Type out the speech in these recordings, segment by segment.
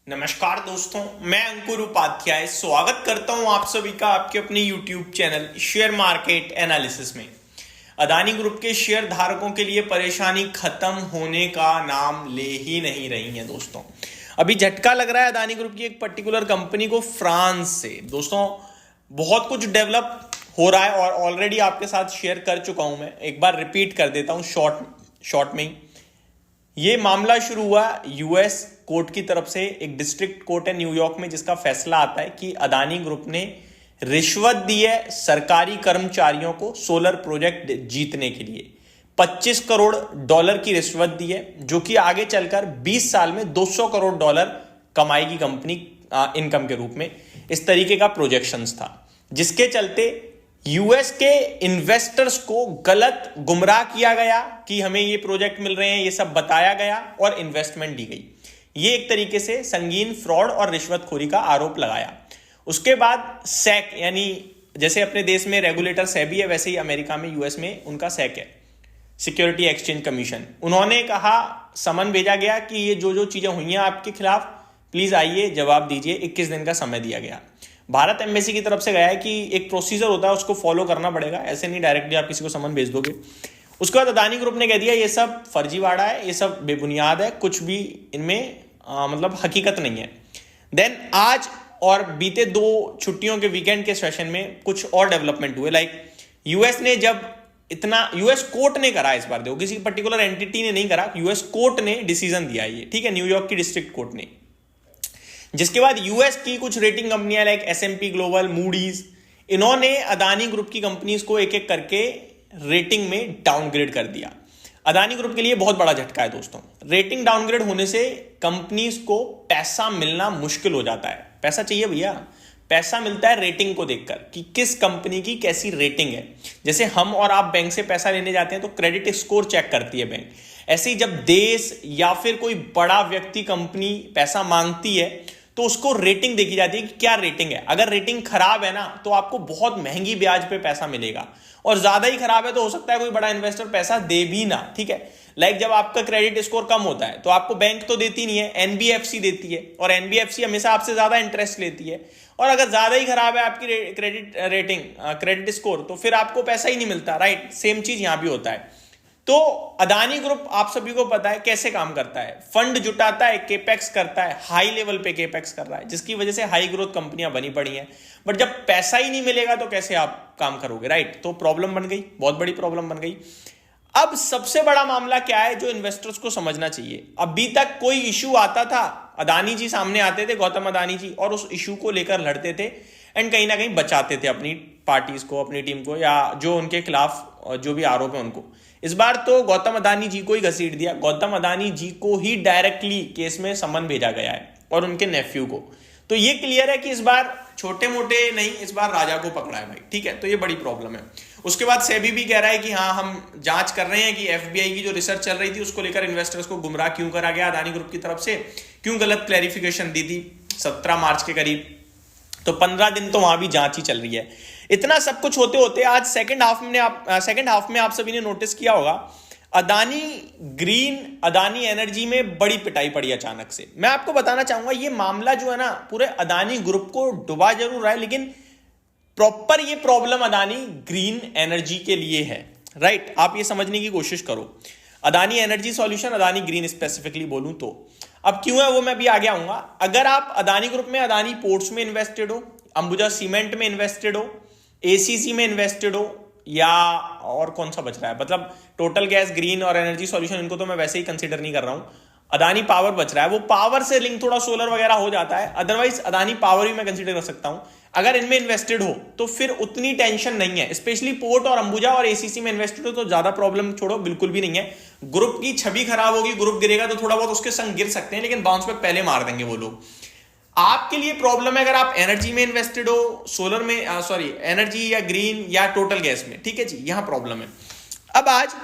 नमस्कार दोस्तों, मैं अंकुर उपाध्याय स्वागत करता हूं आप सभी का आपके अपने YouTube channel share market analysis में। अदानी ग्रुप के शेयर धारकों के लिए परेशानी खत्म होने का नाम ले ही नहीं रही है दोस्तों। अभी झटका लग रहा है अदानी ग्रुप की एक पर्टिकुलर कंपनी को फ्रांस से। दोस्तों बहुत कुछ डेवलप हो रहा है और ऑलरेडी आपके साथ शेयर कर चुका हूं। मैं एक बार रिपीट कर देता हूं शॉर्ट में ही। ये मामला शुरू हुआ यूएस कोर्ट की तरफ से। एक डिस्ट्रिक्ट कोर्ट है न्यूयॉर्क में जिसका फैसला आता है कि अदानी ग्रुप ने रिश्वत दी है सरकारी कर्मचारियों को सोलर प्रोजेक्ट जीतने के लिए। 25 करोड़ डॉलर की रिश्वत दी है, जो कि आगे चलकर 20 साल में 200 करोड़ डॉलर कमाएगी कंपनी इनकम के रूप में। इस तरीके का प्रोजेक्शंस था, जिसके चलते यूएस के इन्वेस्टर्स को गलत गुमराह किया गया कि हमें ये प्रोजेक्ट मिल रहे हैं, ये सब बताया गया और इन्वेस्टमेंट दी गई। ये एक तरीके से संगीन फ्रॉड और रिश्वतखोरी का आरोप लगाया। उसके बाद सैक, यानी जैसे अपने देश में रेगुलेटर सेबी है, वैसे ही अमेरिका में यूएस में उनका सैक है, सिक्योरिटी एक्सचेंज कमीशन। उन्होंने कहा, समन भेजा गया कि ये जो चीजें हुई हैं आपके खिलाफ, प्लीज आइए जवाब दीजिए। 21 दिन का समय दिया गया। भारत एम्बेसी की तरफ से गया है कि एक प्रोसीजर होता है, उसको फॉलो करना पड़ेगा, ऐसे नहीं डायरेक्टली आप किसी को समन भेज दोगे। उसके बाद अदानी ग्रुप ने कह दिया ये सब फर्जीवाड़ा है, ये सब बेबुनियाद है, कुछ भी इनमें मतलब हकीकत नहीं है। देन आज और बीते 2 छुट्टियों के वीकेंड के सेशन में कुछ और डेवलपमेंट हुए। लाइक यूएस ने जब इतना, यूएस कोर्ट ने करा इस बार, देखो किसी पर्टिकुलर एंटिटी ने नहीं करा, यूएस कोर्ट ने डिसीजन दिया ये, ठीक है, न्यूयॉर्क की डिस्ट्रिक्ट कोर्ट ने। जिसके बाद यूएस की कुछ रेटिंग कंपनियां लाइक एसएमपी ग्लोबल, मूडीज, इन्होंने अदानी ग्रुप की कंपनीज को एक एक करके रेटिंग में डाउनग्रेड कर दिया। अदानी ग्रुप के लिए बहुत बड़ा झटका है दोस्तों। रेटिंग डाउनग्रेड होने से कंपनीज को पैसा मिलना मुश्किल हो जाता है। पैसा चाहिए भैया, पैसा मिलता है रेटिंग को देखकर कि किस कंपनी की कैसी रेटिंग है। जैसे हम और आप बैंक से पैसा लेने जाते हैं तो क्रेडिट स्कोर चेक करती है बैंक। ऐसे ही जब देश या फिर कोई बड़ा व्यक्ति कंपनी पैसा मांगती है तो उसको रेटिंग देखी जाती है कि क्या रेटिंग है। अगर रेटिंग खराब है ना तो आपको बहुत महंगी ब्याज पे पैसा मिलेगा, और ज्यादा ही खराब है तो हो सकता है कोई बड़ा इन्वेस्टर पैसा दे भी ना, ठीक है। लाइक जब आपका क्रेडिट स्कोर कम होता है तो आपको बैंक तो देती नहीं है, एनबीएफसी देती है, और एनबीएफसी हमेशा आपसे ज्यादा इंटरेस्ट लेती है। और अगर ज्यादा ही खराब है आपकी क्रेडिट रेटिंग, क्रेडिट स्कोर, तो फिर आपको पैसा ही नहीं मिलता, राइट। सेम चीज यहां भी होता है। तो अदानी ग्रुप आप सभी को पता है कैसे काम करता है। फंड जुटाता है, केपेक्स करता है, हाई लेवल पे केपेक्स कर रहा है, जिसकी वजह से हाई ग्रोथ कंपनियां बनी पड़ी हैं। बट जब पैसा ही नहीं मिलेगा तो कैसे आप काम करोगे, राइट। तो प्रॉब्लम बन गई, बहुत बड़ी प्रॉब्लम बन गई। अब सबसे बड़ा मामला क्या है जो इन्वेस्टर्स को समझना चाहिए। अभी तक कोई इशू आता था, अदानी जी सामने आते थे, गौतम अदानी जी, और उस इशू को लेकर लड़ते थे एंड कहीं ना कहीं बचाते थे अपनी पार्टीज को, अपनी टीम को, या जो उनके खिलाफ जो भी आरोप है उनको। इस बार तो गौतम अदानी जी को ही घसीट दिया। गौतम अदानी जी को ही डायरेक्टली केस में समन भेजा गया है और उनके नेफ्यू को। तो ये क्लियर है कि इस बार छोटे मोटे नहीं, इस बार राजा को पकड़ा है भाई, ठीक है। तो ये बड़ी प्रॉब्लम है। उसके बाद सेबी भी कह रहा है कि हाँ, हम जांच कर रहे हैं कि एफबीआई की जो रिसर्च चल रही थी उसको लेकर इन्वेस्टर्स को गुमराह क्यों करा गया अदानी ग्रुप की तरफ से, क्यों गलत क्लैरिफिकेशन दी थी 17 मार्च के करीब। तो 15 दिन तो वहां भी जांच ही चल रही है। इतना सब कुछ होते होते आज सेकंड हाफ में आप सभी ने नोटिस किया होगा, अदानी ग्रीन, अदानी एनर्जी में बड़ी पिटाई पड़ी अचानक से। मैं आपको बताना चाहूंगा ये मामला जो है ना पूरे अदानी ग्रुप को डुबा जरूर रहा है, लेकिन प्रॉपर ये प्रॉब्लम अदानी ग्रीन एनर्जी के लिए है, राइट। आप ये समझने की कोशिश करो। Adani energy solution, Adani green specifically बोलूं तो अब क्यों है वो मैं भी आगे आऊंगा। अगर आप अदानी ग्रुप में अदानी पोर्ट्स में इन्वेस्टेड हो, अंबुजा सीमेंट में इन्वेस्टेड हो, एसीसी में इन्वेस्टेड हो, या और कौन सा बच रहा है, मतलब टोटल गैस, ग्रीन और एनर्जी सॉल्यूशन, इनको तो मैं वैसे ही कंसीडर नहीं कर रहा हूं। अदानी पावर बच रहा है, वो पावर से लिंक थोड़ा सोलर वगैरह हो जाता है, अदरवाइज अदानी पावर भी मैं कंसीडर कर सकता हूं। अगर इनमें इन्वेस्टेड हो तो फिर उतनी टेंशन नहीं है। स्पेशली पोर्ट और अंबुजा और एसीसी में इन्वेस्टेड हो तो ज्यादा प्रॉब्लम छोड़ो, बिल्कुल भी नहीं है। ग्रुप की छवि खराब होगी, ग्रुप गिरेगा तो थोड़ा बहुत उसके संग गिर सकते हैं, लेकिन बाउंस बैक पहले मार देंगे वो लोग। आपके लिए प्रॉब्लम है अगर आप एनर्जी में इन्वेस्टेड हो, सोलर में, एनर्जी या ग्रीन या टोटल गैस में, ठीक है जी, यहां प्रॉब्लम है। अब आज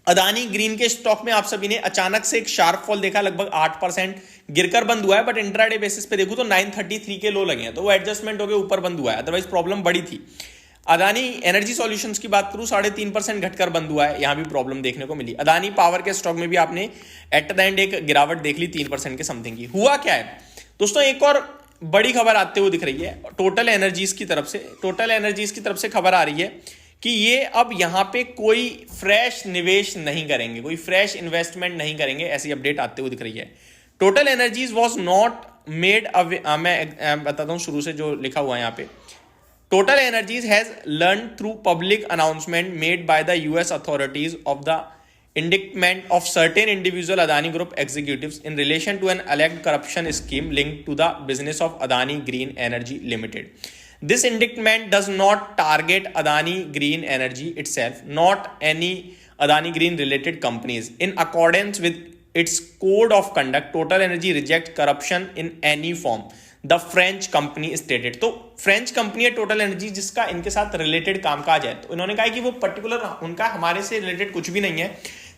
अदानी ग्रीन के स्टॉक में आप सभी ने अचानक से एक शार्प फॉल देखा, लगभग 8% गिरकर बंद हुआ है। बट इंट्राडे बेसिस पे देखूं तो 933 के लो लगे हैं, तो वो एडजस्टमेंट होकर ऊपर बंद हुआ है, अदरवाइज प्रॉब्लम बड़ी थी। अदानी एनर्जी सॉल्यूशंस की बात करूं 3.5% घटकर बंद हुआ है, यहां भी प्रॉब्लम देखने को मिली। अदानी पावर के स्टॉक में भी आपने एट द एंड एक गिरावट देख ली 3% के समथिंग की। हुआ क्या है दोस्तों, एक और बड़ी खबर आते हुए दिख रही है टोटल एनर्जीज की तरफ से खबर आ रही है कि ये अब यहां पे कोई फ्रेश निवेश नहीं करेंगे, कोई फ्रेश इन्वेस्टमेंट नहीं करेंगे, ऐसी अपडेट आते हुए दिख रही है। Total energies was not made, मैं बताता हूं शुरू से जो लिखा हुआ है यहां पे। Total Energies has learned through public announcement made by the US authorities of the indictment of certain individual Adani Group executives in relation to an alleged corruption scheme linked to the business of Adani Green Energy Limited. This indictment does not target Adani Green Energy itself, not any Adani Green related companies. In accordance with its code of conduct, Total Energy rejects corruption in any form. The French company stated, तो French company है total energy जिसका इनके साथ related कामकाज है, तो इन्होंने कहा कि वो पर्टिकुलर उनका हमारे से रिलेटेड कुछ भी नहीं है।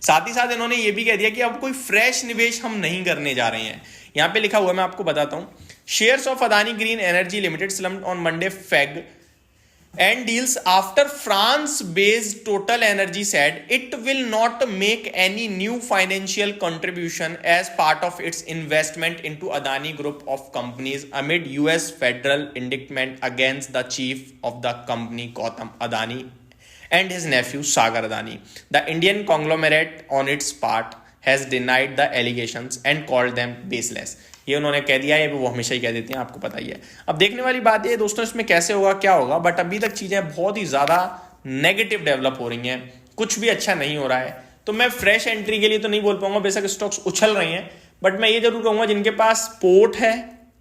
साथ ही साथ इन्होंने ये भी कह दिया कि अब कोई फ्रेश निवेश हम नहीं करने जा रहे हैं। यहां पे लिखा हुआ है, मैं आपको बताता हूं, shares of Adani green energy limited slumped on Monday FEG and deals after France-based Total Energy said it will not make any new financial contribution as part of its investment into Adani Group of companies amid US federal indictment against the chief of the company Gautam Adani and his nephew Sagar Adani. The Indian conglomerate on its part has denied the allegations and called them baseless. ये उन्होंने कह दिया है, वो हमेशा ही कह देते हैं, आपको पता ही है। अब देखने वाली बात ये दोस्तों इसमें कैसे होगा, क्या होगा, बट अभी तक चीजें बहुत ही ज्यादा नेगेटिव डेवलप हो रही हैं, कुछ भी अच्छा नहीं हो रहा है। तो मैं फ्रेश एंट्री के लिए तो नहीं बोल पाऊंगा, बेशक स्टॉक्स उछल रही हैं, बट मैं ये जरूर कहूंगा जिनके पास पोर्ट है,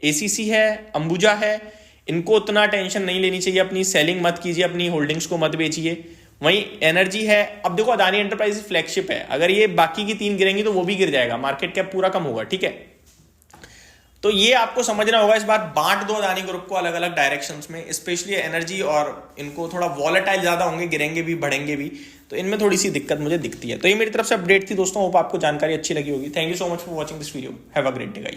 एसीसी है, अंबुजा है, इनको उतना टेंशन नहीं लेनी चाहिए, अपनी सेलिंग मत कीजिए, अपनी होल्डिंग्स को मत बेचिए। वहीं एनर्जी है, अब देखो अदानी एंटरप्राइज फ्लैगशिप है, अगर ये बाकी की 3 गिरेंगी तो वो भी गिर जाएगा, मार्केट कैप पूरा कम होगा, ठीक है। तो ये आपको समझना होगा, इस बार बांट दो अदानी ग्रुप को अलग अलग डायरेक्शंस में, स्पेशली एनर्जी, और इनको थोड़ा वॉलेटाइल ज्यादा होंगे, गिरेंगे भी बढ़ेंगे भी, तो इनमें थोड़ी सी दिक्कत मुझे दिखती है। तो ये मेरी तरफ से अपडेट थी दोस्तों, होप आपको जानकारी अच्छी लगी होगी। Thank you so much for watching this video, have a great day guys.